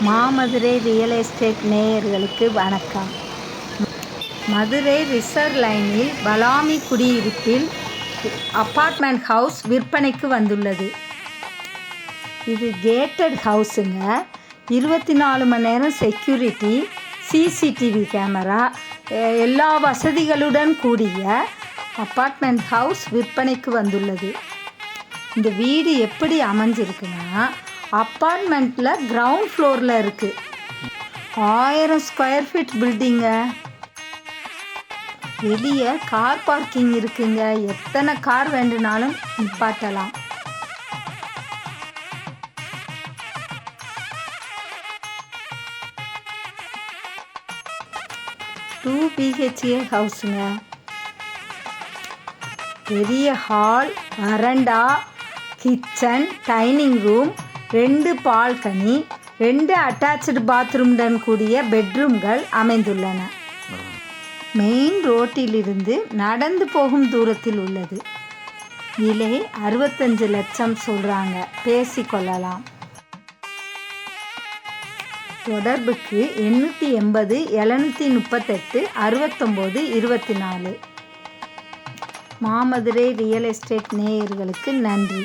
மாமதுரை real estate நேயர்களுக்கு வணக்கம். Madurai reserve லைனில் பலாமி குடியிருப்பில் அப்பார்ட்மெண்ட் ஹவுஸ் விற்பனைக்கு வந்துள்ளது. இது கேட்டட் ஹவுஸுங்க. 24 மணி நேரம் செக்யூரிட்டி, சிசிடிவி கேமரா, எல்லா வசதிகளுடன் கூடிய அப்பார்ட்மெண்ட் ஹவுஸ் விற்பனைக்கு வந்துள்ளது. இந்த வீடு எப்படி அமைஞ்சிருக்குன்னா, அப்பார்ட்மெண்ட்டில் கிரவுண்ட் ஃப்ளோரில் இருக்குது. 1000 ஸ்கொயர் ஃபீட் பில்டிங்க. வெளியே கார் பார்க்கிங் இருக்குங்க. எத்தனை கார் வேண்டுனாலும் நிப்பாட்டலாம். Two BHA ஹவுஸுங்க. பெரிய ஹால், வரண்டா, kitchen, dining room, 2 balcony, 2 attached பாத்ரூமுடன் கூடிய பெட்ரூம்கள் அமைந்துள்ளன. மெயின் ரோட்டிலிருந்து நடந்து போகும் தூரத்தில் உள்ளது. விலை 65 லட்சம் சொல்கிறாங்க. பேசிக்கொள்ளலாம். தொடர்புக்கு 880 738 69 24. மாமதுரை ரியல் எஸ்டேட் நேயர்களுக்கு நன்றி.